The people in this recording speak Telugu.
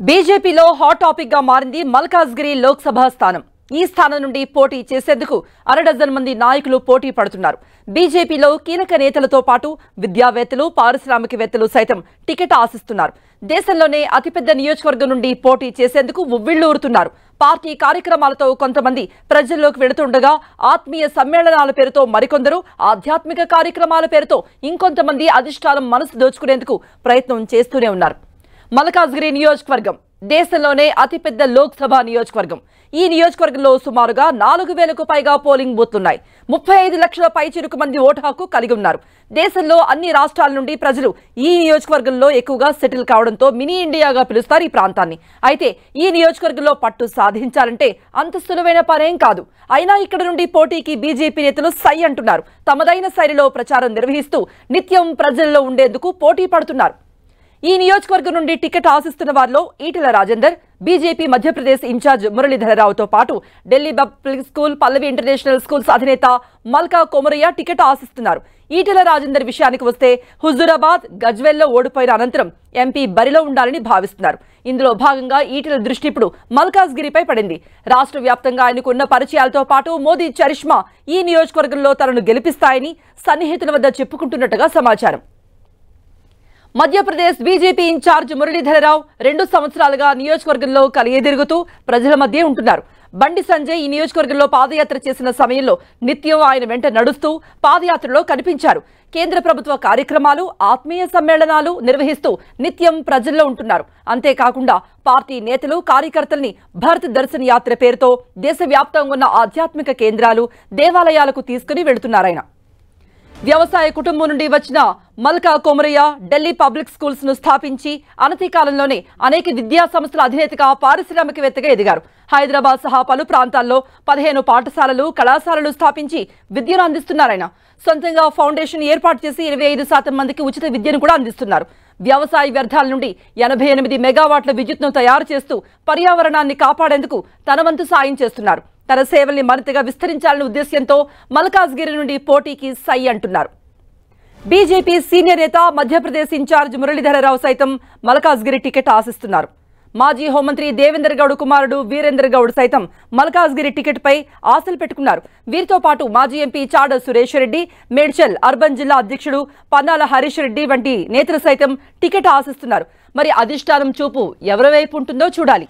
బీజేపీలో హాట్ టాపిక్ గా మారింది మల్కాజ్గిరి లోక్సభ స్థానం. ఈ స్థానం నుండి పోటీ చేసేందుకు అరడజన్ మంది నాయకులు పోటీ పడుతున్నారు. బీజేపీలో కీలక నేతలతో పాటు విద్యావేత్తలు, పారిశ్రామికవేత్తలు సైతం టికెట్ ఆశిస్తున్నారు. దేశంలోనే అతిపెద్ద నియోజకవర్గం నుండి పోటీ చేసేందుకు ఉవ్విళ్లూరుతున్నారు. పార్టీ కార్యక్రమాలతో కొంతమంది ప్రజల్లోకి వెళుతుండగా ఆత్మీయ సమ్మేళనాల పేరుతో మరికొందరు, ఆధ్యాత్మిక కార్యక్రమాల పేరుతో ఇంకొంతమంది అధిష్టానం మనసు దోచుకునేందుకు ప్రయత్నం చేస్తూనే ఉన్నారు. మల్కాజ్గిరి నియోజకవర్గం దేశంలోనే అతిపెద్ద లోక్సభ నియోజకవర్గం. ఈ నియోజకవర్గంలో సుమారుగా 4000కు పైగా పోలింగ్ బూత్లున్నాయి. 35 లక్షల పైచిరుకు మంది ఓటు హక్కు కలిగి ఉన్నారు. దేశంలో అన్ని రాష్ట్రాల నుండి ప్రజలు ఈ నియోజకవర్గంలో ఎక్కువగా సెటిల్ కావడంతో మినీ ఇండియాగా పిలుస్తారు ఈ ప్రాంతాన్ని. అయితే ఈ నియోజకవర్గంలో పట్టు సాధించాలంటే అంత సులువైన పనేం కాదు. అయినా ఇక్కడ నుండి పోటీకి బీజేపీ నేతలు సై అంటున్నారు. తమదైన శైలిలో ప్రచారం నిర్వహిస్తూ నిత్యం ప్రజల్లో ఉండేందుకు పోటీ పడుతున్నారు. ఈ నియోజకవర్గం నుండి టికెట్ ఆశిస్తున్న వారిలో ఈటెల రాజేందర్, బీజేపీ మధ్యప్రదేశ్ ఇన్ఛార్జ్ మురళీధరరావుతో పాటు ఢిల్లీ పబ్లిక్ స్కూల్, పల్లవి ఇంటర్నేషనల్ స్కూల్స్ అధినేత మల్కా కొమరయ్య టికెట్ ఆశిస్తున్నారు. ఈటెల రాజేందర్ విషయానికి వస్తే హుజూరాబాద్, గజ్వేల్లో ఓడిపోయిన అనంతరం ఎంపీ బరిలో ఉండాలని భావిస్తున్నారు. ఇందులో భాగంగా ఈటెల దృష్టి ఇప్పుడు మల్కాజ్గిరిపై పడింది. రాష్ట్ర వ్యాప్తంగా ఆయనకున్న పరిచయాలతో పాటు మోదీ చరిష్మా ఈ నియోజకవర్గంలో తనను గెలిపిస్తాయని సన్నిహితుల వద్ద చెప్పుకుంటున్నట్టుగా సమాచారం. మధ్యప్రదేశ్ బీజేపీ ఇన్ఛార్జ్ మురళీధరరావు 2 సంవత్సరాలుగా నియోజకవర్గంలో కలియదిరుగుతూ ప్రజల మధ్య ఉంటున్నారు. బండి సంజయ్ ఈ నియోజకవర్గంలో పాదయాత్ర చేసిన సమయంలో నిత్యం ఆయన వెంట నడుస్తూ పాదయాత్రలో కనిపించారు. కేంద్ర ప్రభుత్వ కార్యక్రమాలు, ఆత్మీయ సమ్మేళనాలు నిర్వహిస్తూ నిత్యం ప్రజల్లో ఉంటున్నారు. అంతేకాకుండా పార్టీ నేతలు, కార్యకర్తల్ని భారత్ దర్శన్ యాత్ర పేరుతో దేశవ్యాప్తంగా ఉన్న ఆధ్యాత్మిక కేంద్రాలు, దేవాలయాలకు తీసుకుని వెళుతున్నారాయన. వ్యవసాయ కుటుంబం నుండి వచ్చిన మల్కా కొమరయ్య ఢిల్లీ పబ్లిక్ స్కూల్స్ ను స్థాపించి అనతి కాలంలోనే అనేక విద్యా సంస్థల అధినేతగా, పారిశ్రామికవేత్తగా ఎదిగారు. హైదరాబాద్ సహా పలు ప్రాంతాల్లో 15 పాఠశాలలు, కళాశాలలు స్థాపించి విద్యను అందిస్తున్నారాయన. సొంతంగా ఫౌండేషన్ ఏర్పాటు చేసి 25% మందికి ఉచిత విద్యను కూడా అందిస్తున్నారు. వ్యవసాయ వ్యర్థాల నుండి 88 మెగావాట్ల విద్యుత్ను తయారు చేస్తూ పర్యావరణాన్ని కాపాడేందుకు తన వంతు సాయం చేస్తున్నారు. తన సేవల్ని మరింతగా విస్తరించాలనే ఉద్దేశ్యంతో మల్కాజ్గిరి నుండి పోటీకి సై అంటున్నారు. బీజేపీ సీనియర్ నేత, మధ్యప్రదేశ్ ఇన్ఛార్జ్ మురళీధరరావు సైతం మల్కాజ్గిరి టికెట్ ఆశిస్తున్నారు. మాజీ హోంమంత్రి దేవేందర్ గౌడ్ కుమారుడు వీరేందర్ గౌడ్ సైతం మల్కాజ్గిరి టికెట్ పై ఆశలు పెట్టుకున్నారు. వీరితో పాటు మాజీ ఎంపీ చాడ సురేష్ రెడ్డి, మేడ్చల్ అర్బన్ జిల్లా అధ్యక్షుడు పన్నాల హరీష్ రెడ్డి వంటి నేతలు సైతం టికెట్ ఆశిస్తున్నారు. మరి అధిష్టానం చూపు ఎవరి వైపు ఉంటుందో చూడాలి.